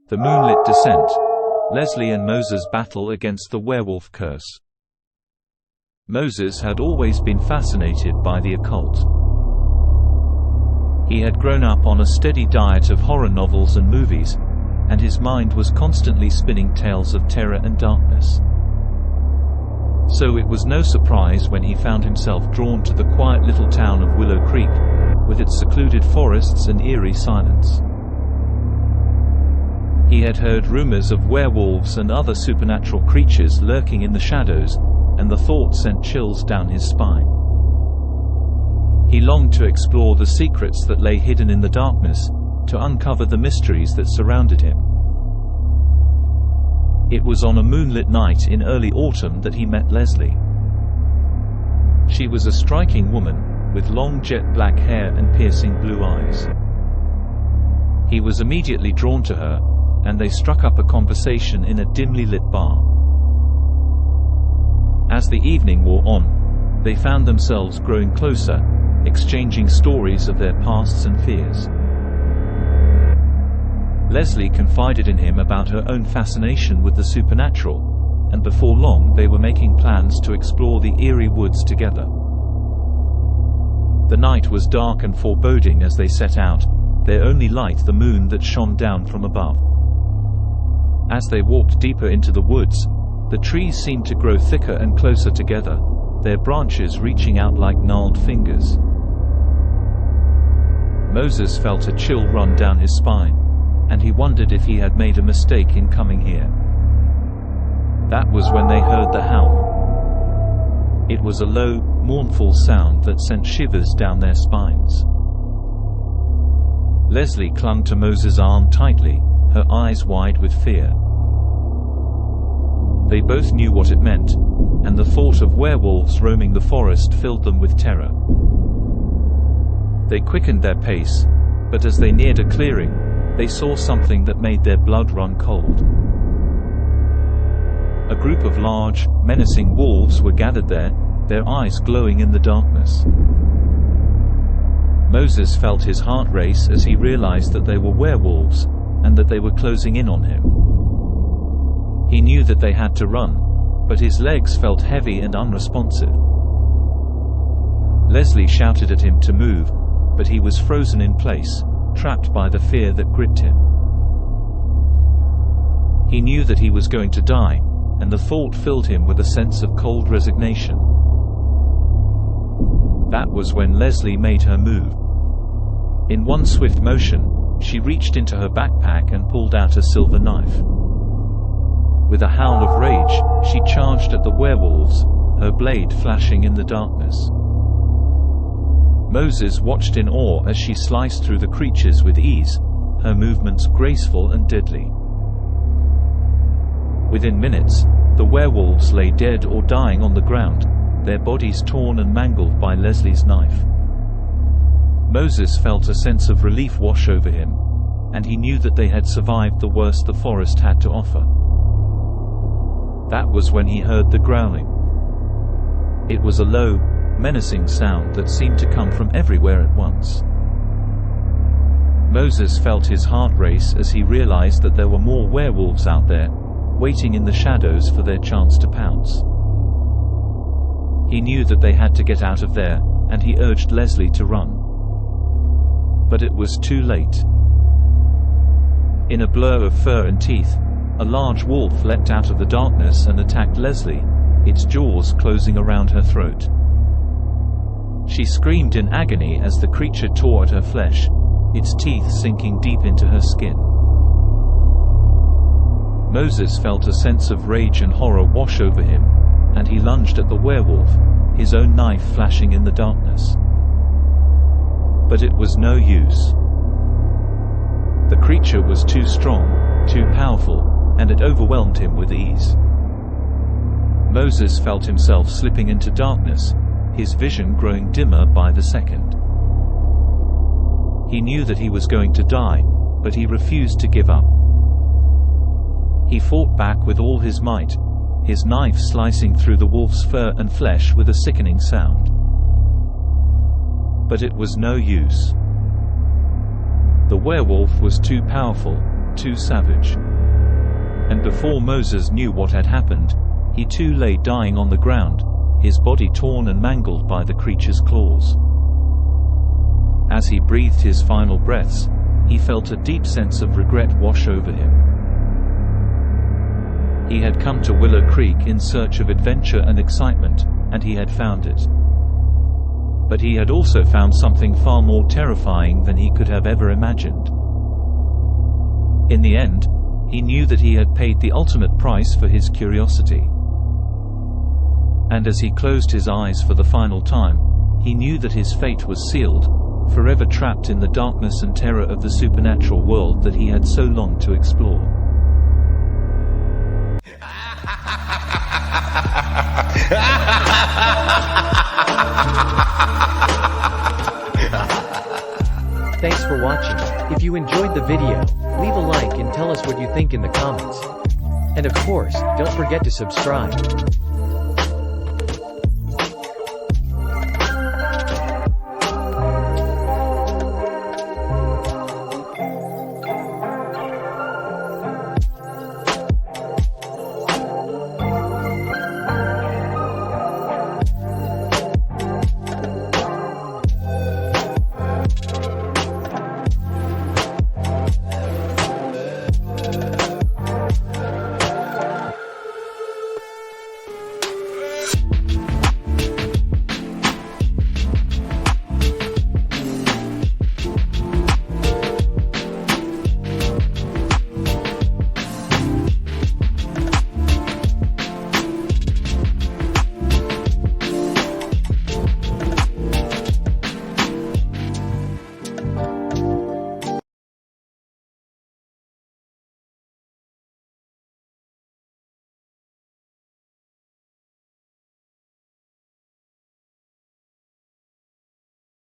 The Moonlit Descent. Leslie and Moses' battle against the werewolf curse. Moses had always been fascinated by the occult. He had grown up on a steady diet of horror novels and movies, and his mind was constantly spinning tales of terror and darkness. So it was no surprise when he found himself drawn to the quiet little town of Willow Creek, with its secluded forests and eerie silence. He had heard rumors of werewolves and other supernatural creatures lurking in the shadows, and the thought sent chills down his spine. He longed to explore the secrets that lay hidden in the darkness, to uncover the mysteries that surrounded him. It was on a moonlit night in early autumn that he met Leslie. She was a striking woman, with long jet black hair and piercing blue eyes. He was immediately drawn to her, and they struck up a conversation in a dimly lit bar. As the evening wore on, they found themselves growing closer, exchanging stories of their pasts and fears. Leslie confided in him about her own fascination with the supernatural, and before long they were making plans to explore the eerie woods together. The night was dark and foreboding as they set out, their only light the moon that shone down from above. As they walked deeper into the woods, the trees seemed to grow thicker and closer together, their branches reaching out like gnarled fingers. Moses felt a chill run down his spine, and he wondered if he had made a mistake in coming here. That was when they heard the howl. It was a low, mournful sound that sent shivers down their spines. Leslie clung to Moses' arm tightly, her eyes wide with fear. They both knew what it meant, and the thought of werewolves roaming the forest filled them with terror. They quickened their pace, but as they neared a clearing, they saw something that made their blood run cold. A group of large, menacing wolves were gathered there, their eyes glowing in the darkness. Moses felt his heart race as he realized that they were werewolves, and that they were closing in on him. He knew that they had to run, but his legs felt heavy and unresponsive. Leslie shouted at him to move, but he was frozen in place, trapped by the fear that gripped him. He knew that he was going to die, and the thought filled him with a sense of cold resignation. That was when Leslie made her move. In one swift motion, she reached into her backpack and pulled out a silver knife. With a howl of rage, she charged at the werewolves, her blade flashing in the darkness. Moses watched in awe as she sliced through the creatures with ease, her movements graceful and deadly. Within minutes, the werewolves lay dead or dying on the ground, their bodies torn and mangled by Leslie's knife. Moses felt a sense of relief wash over him, and he knew that they had survived the worst the forest had to offer. That was when he heard the growling. It was a low, menacing sound that seemed to come from everywhere at once. Moses felt his heart race as he realized that there were more werewolves out there, waiting in the shadows for their chance to pounce. He knew that they had to get out of there, and he urged Leslie to run. But it was too late. In a blur of fur and teeth, a large wolf leapt out of the darkness and attacked Leslie, its jaws closing around her throat. She screamed in agony as the creature tore at her flesh, its teeth sinking deep into her skin. Moses felt a sense of rage and horror wash over him, and he lunged at the werewolf, his own knife flashing in the darkness. But it was no use. The creature was too strong, too powerful, and it overwhelmed him with ease. Moses felt himself slipping into darkness, his vision growing dimmer by the second. He knew that he was going to die, but he refused to give up. He fought back with all his might, his knife slicing through the wolf's fur and flesh with a sickening sound. But it was no use. The werewolf was too powerful, too savage. And before Moses knew what had happened, he too lay dying on the ground, his body torn and mangled by the creature's claws. As he breathed his final breaths, he felt a deep sense of regret wash over him. He had come to Willow Creek in search of adventure and excitement, and he had found it. But he had also found something far more terrifying than he could have ever imagined. In the end, he knew that he had paid the ultimate price for his curiosity. And as he closed his eyes for the final time, he knew that his fate was sealed, forever trapped in the darkness and terror of the supernatural world that he had so longed to explore. Thanks for watching. If you enjoyed the video, leave a like and tell us what you think in the comments. And of course, don't forget to subscribe.